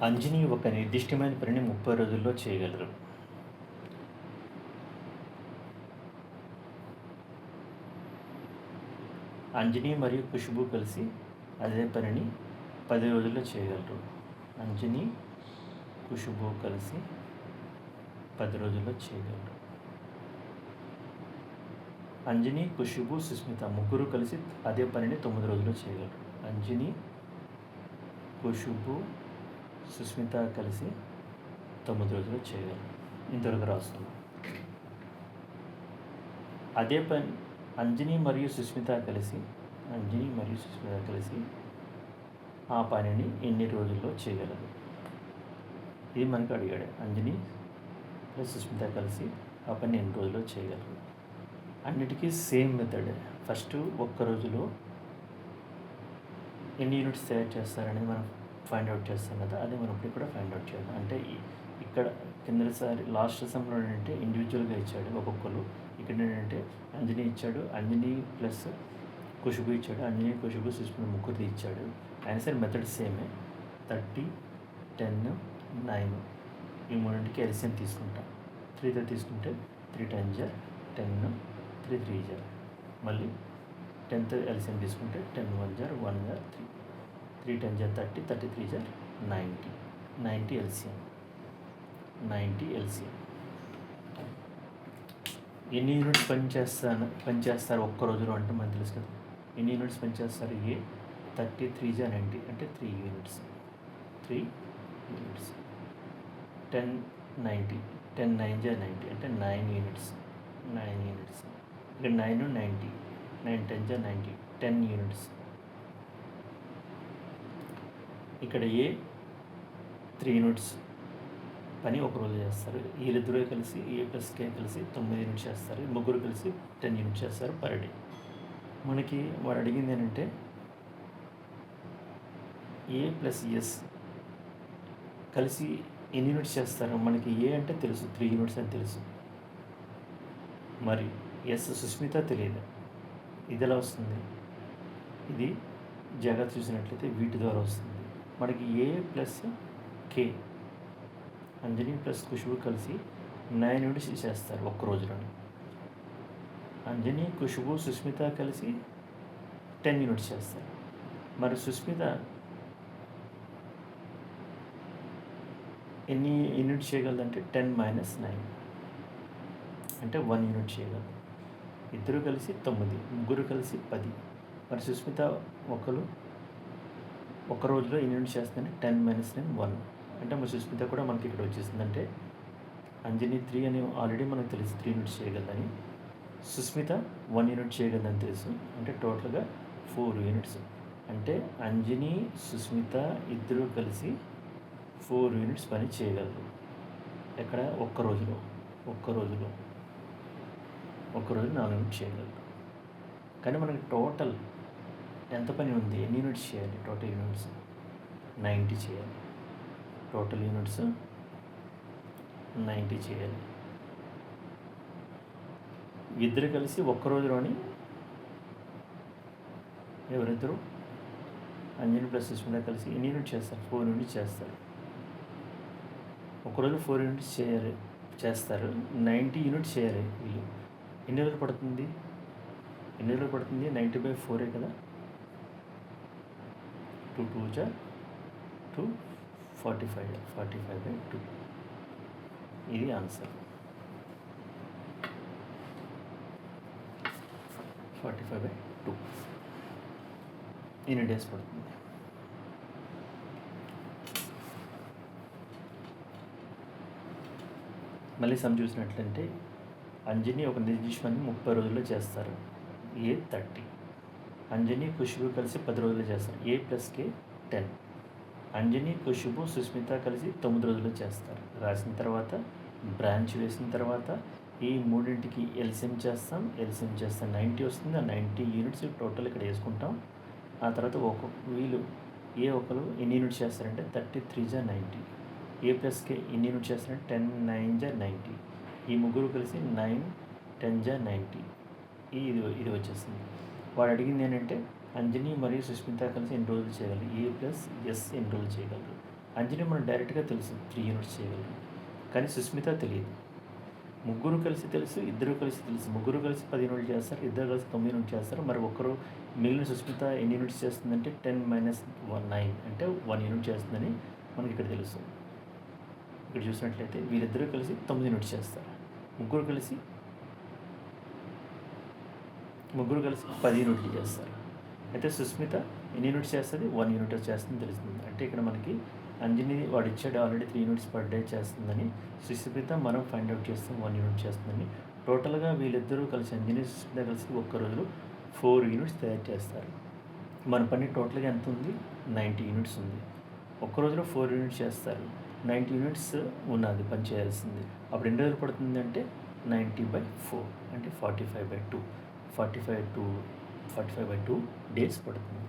అంజని ఒక నిర్దిష్టమైన పనిని 30 రోజుల్లో చేయగలరు. అంజని మరియు ఖుష్బూ కలిసి అదే పనిని 10 రోజుల్లో చేయగలరు. అంజని, ఖుష్బూ కలిసి 10 రోజుల్లో చేయగలరు. అంజని, ఖుష్బూ, సుస్మిత ముగ్గురు కలిసి అదే పనిని 9 రోజుల్లో చేయగలరు. అంజని, ఖుష్బూ, సుస్మిత కలిసి 9 రోజుల్లో చేయగలరు. ఇంతవరకు రాస్తున్నాం. అదే పని అంజని మరియు సుస్మిత కలిసి ఆ పనిని ఎన్ని రోజుల్లో చేయగలరు? ఇది మనకు అడిగాడు. అంజని ప్లస్ సుస్మిత కలిసి ఆ పని ఎన్ని రోజుల్లో చేయగలరు? అన్నిటికీ సేమ్ మెథడ్. ఫస్ట్ ఒక్క రోజులో ఎన్ని యూనిట్స్ తయారు చేస్తారనేది మనం ఫైండ్ అవుట్ చేస్తాం కదా, అదే మనం ఇప్పుడు కూడా ఫైండ్ అవుట్ చేయాలి. అంటే ఇక్కడ కిందసారి లాస్ట్ సమ్లో ఏంటంటే ఇండివిజువల్గా ఇచ్చాడు ఒక్కొక్కరు. ఇక్కడ ఏంటంటే అంజని ఇచ్చాడు, అంజని ప్లస్ ఖుష్బూ ఇచ్చాడు, అంజని, ఖుష్బూ, సుస్మిత ముగ్గురిది ఇచ్చాడు. అయినా సరే మెథడ్ సేమే. 30, 10, 9 ఈ మూడింటికి ఎల్సిఎం తీసుకుంటాం. 3తో తీసుకుంటే 3 10 10, 3 3 మళ్ళీ 10తో ఎల్సిఎం తీసుకుంటే 10 1 1 3, 3 10 30, 33 90, 90 ఎల్సిఎం. ఎన్ని యూనిట్స్ పనిచేస్తారు ఒక్క రోజులో అంటే మనకు తెలుసు కదా. ఎన్ని యూనిట్స్ పనిచేస్తారు? 33 90 అంటే 3 యూనిట్స్. 10 90, 10 9 90 అంటే 9 యూనిట్స్. ఇక్కడ 9 90, 9 10 90, 10 యూనిట్స్. ఇక్కడ 3 యూనిట్స్ పని ఒక రోజు చేస్తారు. వీళ్ళిద్దరూ కలిసి A+K కలిసి 9 యూనిట్స్ చేస్తారు. ముగ్గురు కలిసి 10 యూనిట్స్ చేస్తారు పర్ డే. మనకి వాడు అడిగింది ఏంటంటే A+S కలిసి ఎన్ని యూనిట్స్ చేస్తారు? మనకి A అంటే తెలుసు, 3 యూనిట్స్ అని తెలుసు. మరి S సుస్మిత తెలియదు. ఇది ఎలా వస్తుంది? ఇది జాగ్రత్త చూసినట్లయితే వీటి ద్వారా వస్తుంది. మనకి A+K అంజని ప్లస్ ఖుష్బూ కలిసి 9 యూనిట్స్ చేస్తారు ఒక్క రోజులోనే. అంజని, ఖుష్బూ, సుస్మిత కలిసి 10 యూనిట్స్ చేస్తారు. మరి సుస్మిత ఎన్ని యూనిట్స్ చేయగలదంటే 10 - 9 అంటే 1 యూనిట్ చేయగలదు. ఇద్దరు కలిసి 9, ముగ్గురు కలిసి 10. మరి సుస్మిత ఒక రోజులో ఎన్ని యూనిట్స్ చేస్తుందంటే 10 - 9 1 అంటే మరి సుస్మిత కూడా మనకి ఇక్కడ వచ్చేసిందంటే అంజని 3 అని ఆల్రెడీ మనకు తెలుసు 3 యూనిట్స్ చేయగలదని. సుస్మిత 1 యూనిట్ చేయగలదని తెలుసు. అంటే టోటల్గా 4 యూనిట్స్. అంటే అంజని, సుస్మిత ఇద్దరు కలిసి 4 యూనిట్స్ పని చేయగలరు. ఎక్కడ? ఒక్క రోజులో 4 యూనిట్స్ చేయగలరు. కానీ మనకి టోటల్ ఎంత పని ఉంది? ఎన్ని యూనిట్స్ చేయాలి? టోటల్ యూనిట్స్ 90 చేయాలి. టోటల్ యూనిట్స్ 90 చేయాలి. ఇద్దరు కలిసి ఒక్క రోజులోని ఎవరిద్దరు అంజని ప్లస్ సుస్మిత కలిసి ఎన్ని యూనిట్స్ చేస్తారు? 4 యూనిట్స్ చేస్తారు. ఒకరోజు 4 యూనిట్స్ చేస్తారు. 90 యూనిట్స్ చేయాలి వీళ్ళు. ఎన్ని రోజులు పడుతుంది? 90/4 కదా. 2 2 2 45, 45/2. ఇది ఆన్సర్. 45/2 ఎన్ని డేస్ పడుతుంది? మళ్ళీ సమ్ చూసినట్లయితే అంజని ఒక నిర్దిష్టమైన 30 రోజుల్లో చేస్తారు. A30. అంజని, ఖుష్బూ కలిసి 10 రోజుల్లో చేస్తారు. A+K 10. అంజని, ఖుష్బూ, సుస్మిత కలిసి 9 రోజుల్లో చేస్తారు. రాసిన తర్వాత బ్రాంచ్ వేసిన తర్వాత ఈ మూడింటికి ఎల్సిఎం చేస్తాం. 90 వస్తుంది. ఆ 90 యూనిట్స్ టోటల్ ఇక్కడ వేసుకుంటాం. ఆ తర్వాత వీళ్ళు ఒకరు ఎన్ని యూనిట్స్ చేస్తారంటే 33 90. A+K ఎన్ని యూనిట్స్ చేస్తారంటే 10 9 90. ఈ ముగ్గురు కలిసి 9 10 90. ఇది వచ్చేస్తుంది. వాడు అడిగింది ఏంటంటే అంజని మరియు సుస్మిత కలిసి ఎన్ని రోజులు చేయగలరు? A+S ఎన్ని రోజులు చేయగలరు? అంజని మనం డైరెక్ట్గా తెలుసు 3 యూనిట్స్ చేయగలం, కానీ సుస్మిత తెలియదు. ముగ్గురు కలిసి తెలుసు, ఇద్దరు కలిసి తెలుసు. ముగ్గురు కలిసి 10 యూనిట్లు చేస్తారు, ఇద్దరు కలిసి 9 యూనిట్లు చేస్తారు. మరి ఒకరు మిగిలిన సుస్మిత ఎన్ని యూనిట్స్ చేస్తుందంటే 10 మైనస్ 9 అంటే 1 యూనిట్ చేస్తుందని మనకి ఇక్కడ తెలుసు. ఇక్కడ చూసినట్లయితే వీళ్ళిద్దరూ కలిసి 9 యూనిట్స్ చేస్తారు. ముగ్గురు కలిసి 10 యూనిట్లు చేస్తారు. అయితే సుస్మిత ఎన్ని యూనిట్స్ చేస్తుంది? 1 యూనిట్ చేస్తుందని తెలుస్తుంది. అంటే ఇక్కడ మనకి అంజని వాడు ఇచ్చాడు ఆల్రెడీ 3 యూనిట్స్ పర్ డే చేస్తుందని, సుస్మిత మనం ఫైండ్ అవుట్ చేస్తాం 1 యూనిట్ చేస్తుందని. టోటల్గా వీళ్ళిద్దరూ కలిసి అంజని సుస్మిత కలిసి ఒక్క రోజులో 4 యూనిట్స్ తయారు చేస్తారు. మన పని టోటల్గా ఎంత ఉంది? 90 యూనిట్స్ ఉంది. ఒక్క రోజులో 4 యూనిట్స్ చేస్తారు. 90 యూనిట్స్ ఉన్నది పని చేయాల్సింది. అప్పుడు ఎన్ని రోజులు పడుతుంది అంటే 90/4 అంటే 45/2 డేస్ పడుతుంది.